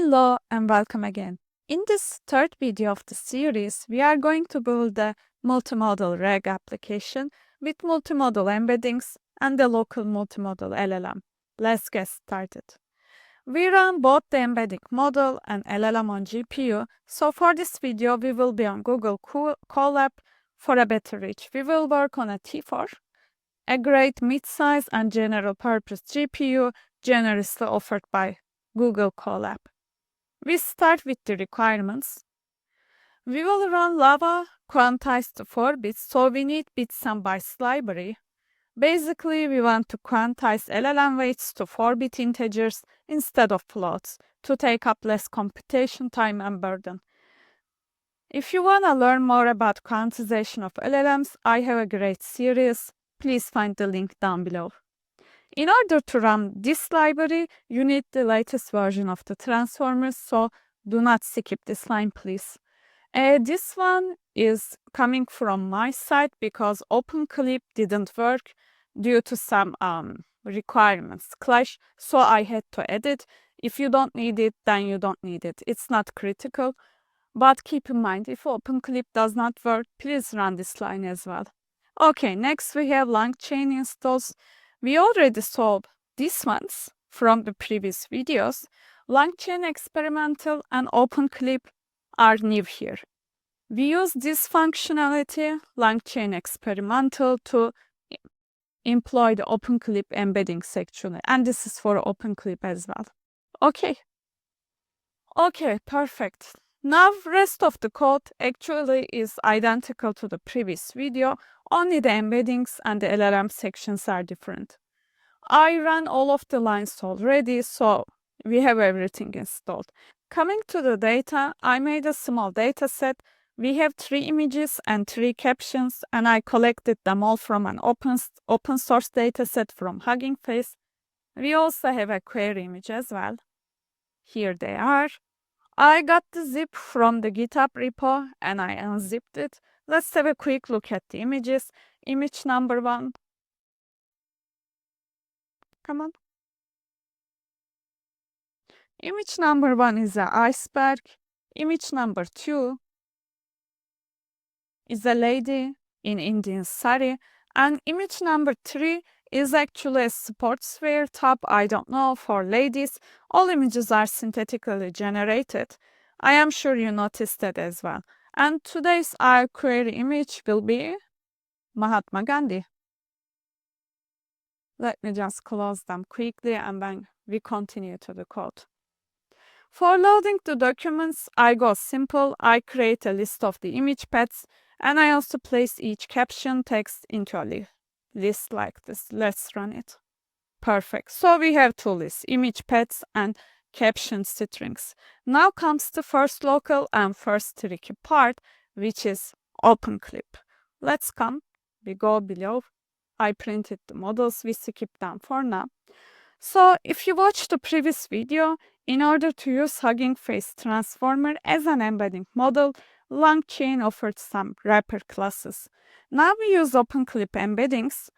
Hello and welcome again. In this third video of the series, we are going to build a multimodal RAG application with multimodal embeddings and the local multimodal LLM. Let's get started. We run both the embedding model and LLM on GPU, so for this video we will be on Google Colab. For a better reach, we will work on a T4, a great mid-size and general-purpose GPU generously offered by Google Colab. We start with the requirements. We will run LLaVa quantized to 4 bits, so we need bits and bytes library. Basically, we want to quantize LLM weights to 4-bit integers instead of floats to take up less computation time and burden. If you want to learn more about quantization of LLMs, I have a great series. Please find the link down below. In order to run this library, you need the latest version of the transformers, so do not skip this line, please. This one is coming from my side because OpenCLIP didn't work due to some requirements clash, so I had to edit. If you don't need it, then you don't need it. It's not critical, but keep in mind, if OpenCLIP does not work, please run this line as well. Okay, next we have long chain installs. We already saw these ones from the previous videos. Long-chain experimental and OpenCLIP are new here. We use this functionality, long-chain experimental, to employ the OpenCLIP embeddings actually, and this is for OpenCLIP as well. Okay, perfect. Now rest of the code actually is identical to the previous video, only the embeddings and the LLM sections are different. I ran all of the lines already, so we have everything installed. Coming to the data, I made a small data set. We have 3 images and 3 captions, and I collected them all from an open source data set from Hugging Face. We also have a query image as well. Here they are. I got the zip from the GitHub repo and I unzipped it. Let's have a quick look at the images. Image number 1. Come on. Image number 1 is an iceberg. Image number 2 is a lady in Indian sari. And image number 3 is actually a sportswear top, I don't know, for ladies. All images are synthetically generated. I am sure you noticed that as well. And today's our query image will be Mahatma Gandhi. Let me just close them quickly and then we continue to the code. For loading the documents, I go simple. I create a list of the image paths and I also place each caption text into a list like this. Let's run it. Perfect. So we have 2 lists, image paths and caption strings. Now comes the first local and first tricky part, which is OpenCLIP. Let's come. We go below. I printed the models. We skip them for now. So if you watched the previous video, in order to use Hugging Face Transformer as an embedding model, LongChain offered some wrapper classes. Now we use OpenCLIP Embeddings.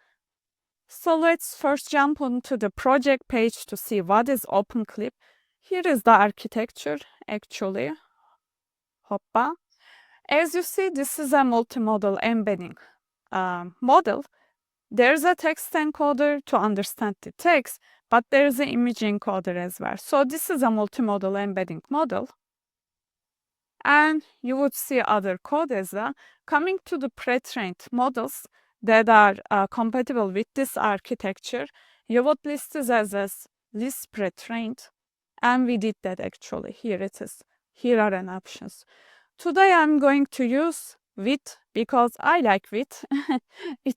So let's first jump onto the project page to see what is OpenCLIP. Here is the architecture, actually. Hoppa. As you see, this is a multimodal embedding model. There's a text encoder to understand the text, but there's an image encoder as well. So this is a multimodal embedding model. And you would see other code as well. Coming to the pre-trained models that are compatible with this architecture, you would list this as list pre-trained. And we did that actually. Here it is. Here are an options. Today I'm going to use with because I like with.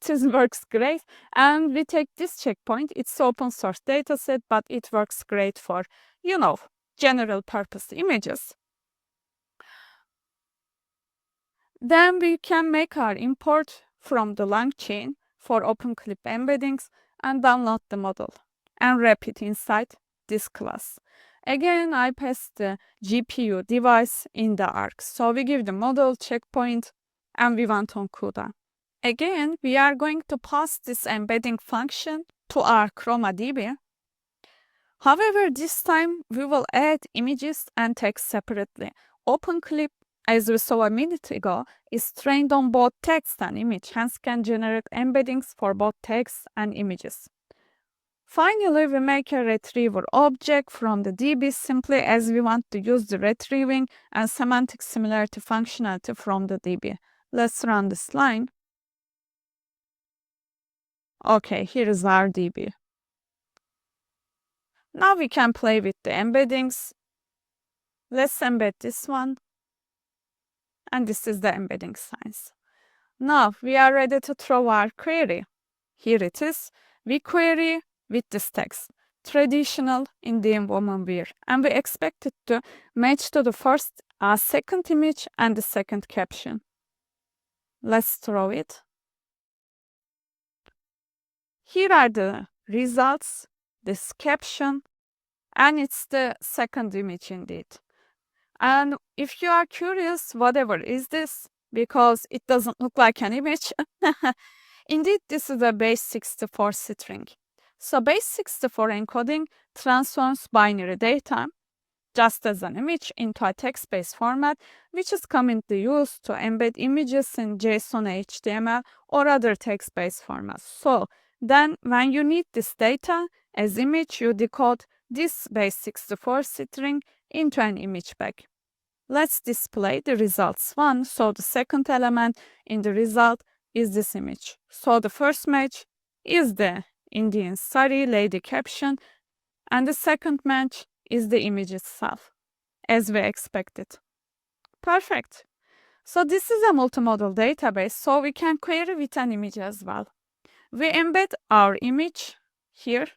Works great. And we take this checkpoint. It's open source dataset, but it works great for, general purpose images. Then we can make our import from the long chain for OpenCLIP embeddings and download the model and wrap it inside this class. Again, I pass the GPU device in the arc. So we give the model checkpoint and we went on CUDA. Again, we are going to pass this embedding function to our ChromaDB. However, this time we will add images and text separately. OpenCLIP, as we saw a minute ago, is trained on both text and image, hence can generate embeddings for both text and images. Finally, we make a retriever object from the DB simply as we want to use the retrieving and semantic similarity functionality from the DB. Let's run this line. Okay, here is our DB. Now we can play with the embeddings. Let's embed this one. And this is the embedding size. Now we are ready to throw our query. Here it is. We query with this text. Traditional Indian woman wear. And we expect it to match to the first, second image and the second caption. Let's throw it. Here are the results, this caption, and it's the second image indeed. And if you are curious, whatever is this, because it doesn't look like an image, indeed this is a base 64 string. So base 64 encoding transforms binary data just as an image into a text-based format, which is commonly used to embed images in JSON, HTML, or other text-based formats. So then when you need this data as image, you decode this base 64 string into an image bag. Let's display the results one. So the second element in the result is this image. So the first match is the Indian sari lady caption, and the second match is the image itself, as we expected. Perfect. So this is a multimodal database, so we can query with an image as well. We embed our image here.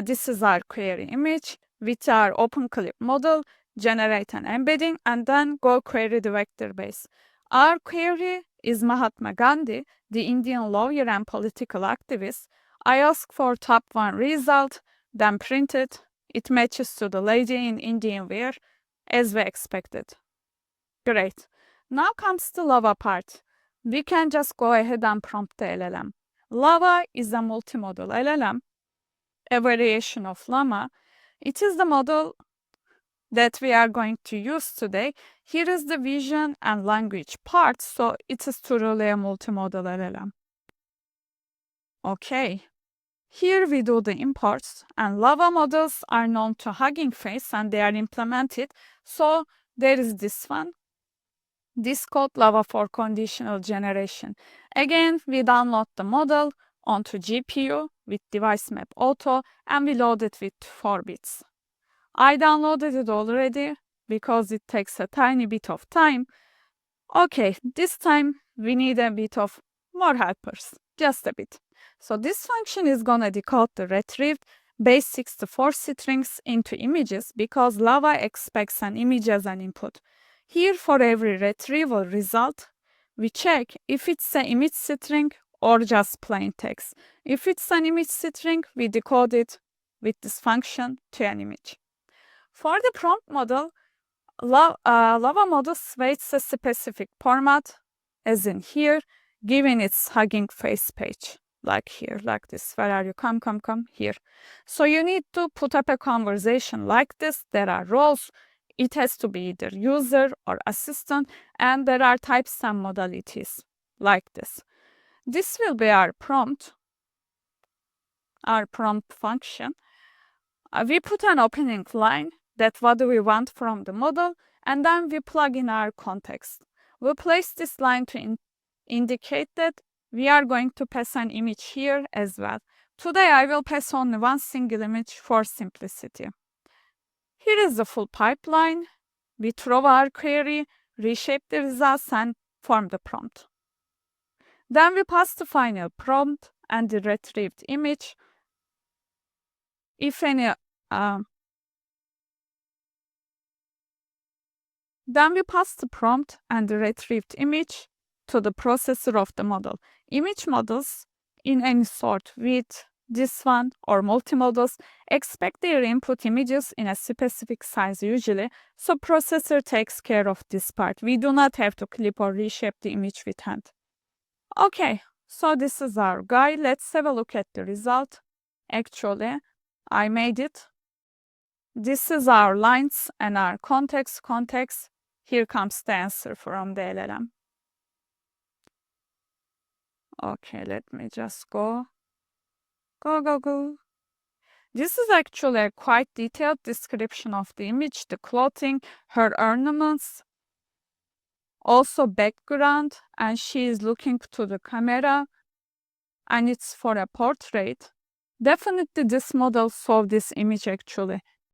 This is our query image with our OpenCLIP model, generate an embedding, and then go query the vector base. Our query is Mahatma Gandhi, the Indian lawyer and political activist. I ask for top one result, then print it. It matches to the lady in Indian wear, as we expected. Great. Now comes the LLaVa part. We can just go ahead and prompt the LLM. LLaVa is a multimodal LLM, a variation of Llama. It is the model that we are going to use today. Here is the vision and language part, so it is truly a multimodal LLM. Okay. Here we do the imports, and LLaVa models are known to Hugging Face and they are implemented. So there is this one. This called LLaVa for conditional generation. Again, we download the model onto GPU with device map auto and we load it with 4 bits. I downloaded it already because it takes a tiny bit of time. Okay, this time we need a bit of more helpers, just a bit. So this function is gonna decode the retrieved base 64 strings into images because LLaVa expects an image as an input. Here for every retrieval result, we check if it's an image string or just plain text. If it's an image string, we decode it with this function to an image. For the prompt model, LLaVa model waits a specific format, as in here, given its Hugging Face page, like here, like this. Where are you? Come, here. So you need to put up a conversation like this. There are roles. It has to be either user or assistant, and there are types and modalities, like this. This will be our prompt function. We put an opening line, that what do we want from the model, and then we plug in our context. We'll place this line to indicate that we are going to pass an image here as well. Today I will pass only one single image for simplicity. Here is the full pipeline. We throw our query, reshape the results, and form the prompt. Then we pass the final prompt and the retrieved image. If any, then we pass the prompt and the retrieved image to the processor of the model. Image models in any sort, with this one or multimodals, expect their input images in a specific size usually, so processor takes care of this part. We do not have to clip or reshape the image with hand. Okay, so this is our guide. Let's have a look at the result. Actually, I made it. This is our lines and our context. Here comes the answer from the LLM. Okay, let me just go. Go. This is actually a quite detailed description of the image, the clothing, her ornaments, also background, and she is looking to the camera, and it's for a portrait. Definitely this model saw this image actually.